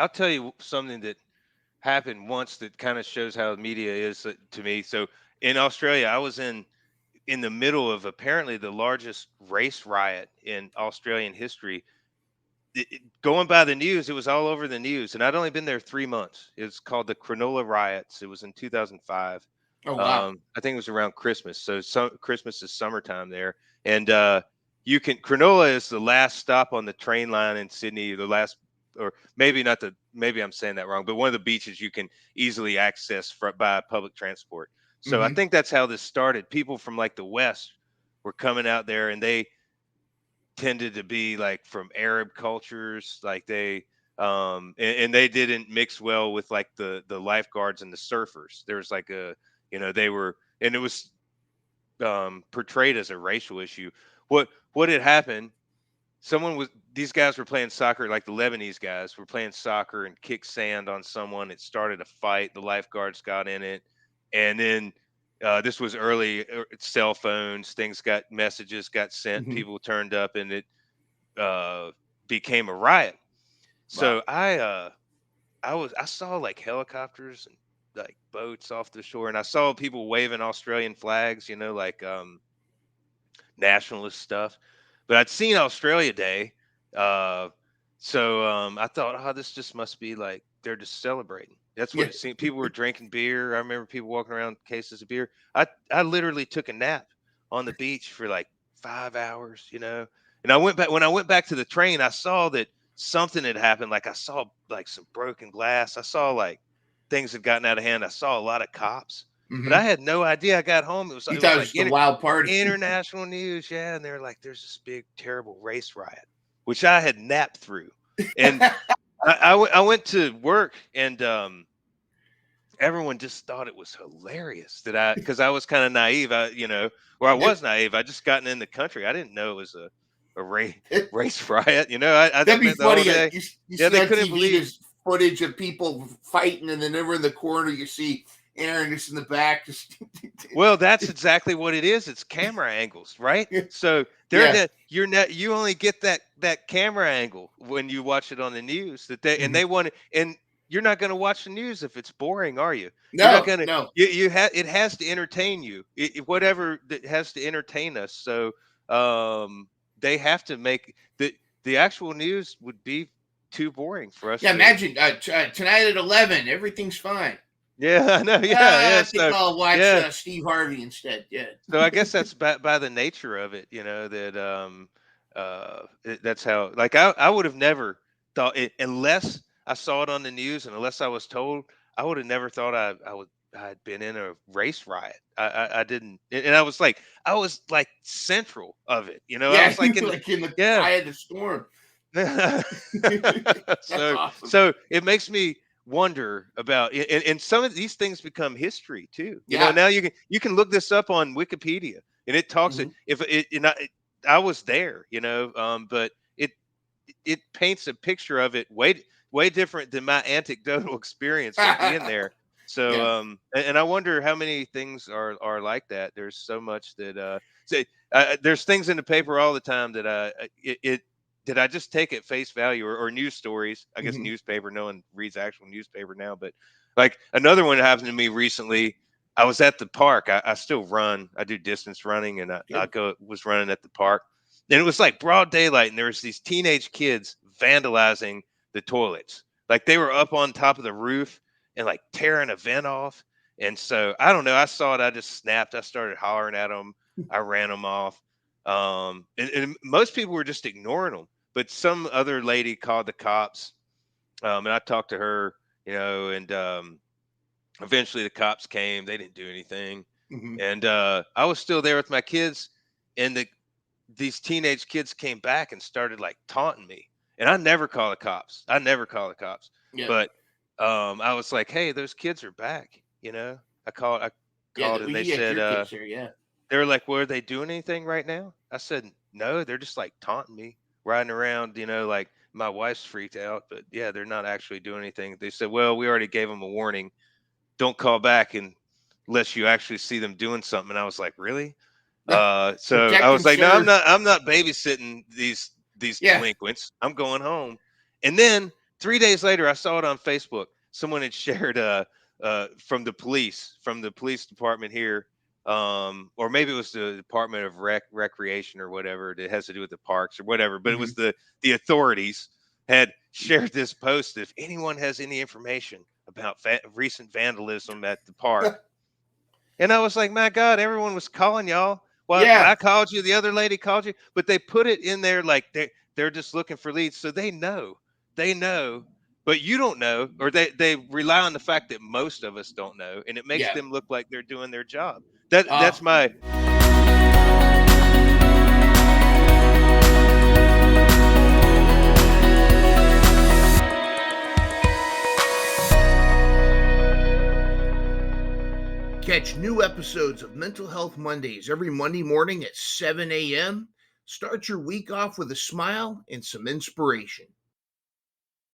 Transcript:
I'll tell you something that happened once that kind of shows how media is to me. So in Australia, I was in the middle of apparently the largest race riot in Australian history. Going by the news, it was all over the news, and I'd only been there 3 months. It's called the Cronulla riots. It was in 2005. Oh wow. I think it was around Christmas. So Christmas is summertime there, and you can Cronulla is the last stop on the train line in Sydney. The last, or maybe not the, maybe I'm saying that wrong, but one of the beaches you can easily access by public transport. So I Mm-hmm. think that's how this started. People from like the West were coming out there, and they tended to be like from Arab cultures, like they and they didn't mix well with like the lifeguards and the surfers. There was like a, they were, and it was portrayed as a racial issue. What had happened? Someone was These guys were playing soccer, like the Lebanese guys were playing soccer and kicked sand on someone. It started a fight. The lifeguards got in it, and then this was early cell phones. Things got messages got sent. Mm-hmm. People turned up, and it uh, became a riot. Wow. So I saw like helicopters and like boats off the shore, and I saw people waving Australian flags, like nationalist stuff. But I'd seen Australia Day, uh, so I thought, oh, this just must be like they're just celebrating. That's what Yeah. it seemed. People were drinking beer. I remember people walking around with cases of beer. I literally took a nap on the beach for like 5 hours, And I went back when I went back to the train. I saw that something had happened. Like I saw like some broken glass. I saw like things had gotten out of hand. I saw a lot of cops, but I Mm-hmm. had no idea. I got home. You It thought was it was like just a wild party. international news, yeah, and they're like, "There's this big, terrible race riot," which I had napped through, and I went to work, and everyone just thought it was hilarious that because I was kind of naive, or I was naive. I just gotten in the country. I didn't know it was a race riot. I That'd be spent the whole funny. day. You Yeah, see they on couldn't TV believe. this footage of people fighting, and then over in the corner you see Aaron just in the back. Just Well, that's exactly what it is. It's camera angles, right? So yeah. you're not you only get that camera angle when you watch it on the news Mhm. they want it, and you're not going to watch the news if it's boring, are you? You're not No, going to no. it has to entertain you. Whatever that has to entertain us. So they have to make the actual news would be too boring for us Yeah, to. imagine tonight at 11, everything's fine. Yeah, I know. Yeah, yeah. I think So I'll watch yeah. Steve Harvey instead. Yeah. So I guess that's by the nature of it, that that's how. Like I would have never thought it unless I saw it on the news, and unless I was told, I would have never thought I had been in a race riot. I didn't, and I was like central of it. I Yeah, was like in the like in the yeah. eye of the storm. That's so awesome. so it makes me wonder about and some of these things become history too. Yeah. Now you can look this up on Wikipedia, and it talks Hmm. if it and I was there, but it paints a picture of it way different than my anecdotal experience of being there. So Yeah. and I wonder how many things are like that. There's so much that say there's things in the paper all the time that it did I just take at face value, or news stories. I guess Hmm. newspaper, no one reads actual newspaper now, but like another one that happened to me recently. I was at the park. I still run. I do distance running, and I Good. was running at the park, and it was like broad daylight, and there was these teenage kids vandalizing the toilets. Like they were up on top of the roof and like tearing a vent off. And so I don't know. I saw it. I just snapped. I started hollering at them. I ran them off. And most people were just ignoring them. But some other lady called the cops, and I talked to her, and eventually the cops came. They didn't do anything, Hmm. and I was still there with my kids, and these teenage kids came back and started like taunting me. And I never call the cops. I never call the cops. Yeah. But I was like, "Hey, those kids are back." I Yeah. called and Well, they you had said your kids there. Yeah. they were like, "Were they doing anything right now?" I said, "No, they're just like taunting me, riding around, like my wife's freaked out, but yeah, they're not actually doing anything." They said, "Well, we already gave them a warning. Don't call back unless you actually see them doing something." And I was like, "Really?" So I Protect was and like, "No, serve. I'm not babysitting these Yeah. delinquents. I'm going home." And then 3 days later, I saw it on Facebook. Someone had shared from the police department here, or maybe it was the Department of Recreation or whatever that has to do with the parks or whatever. But it was Mhm. the authorities had shared this post. If anyone has any information about recent vandalism at the park, and I was like, my God, everyone was calling y'all. Well, Yeah, I called you, the other lady called you, but they put it in there like they're just looking for leads. So they know, but you don't know, or they rely on the fact that most of us don't know, and it makes yeah. them look like they're doing their job. Uh, That's my Catch new episodes of Mental Health Mondays every Monday morning at 7 a.m. Start your week off with a smile and some inspiration.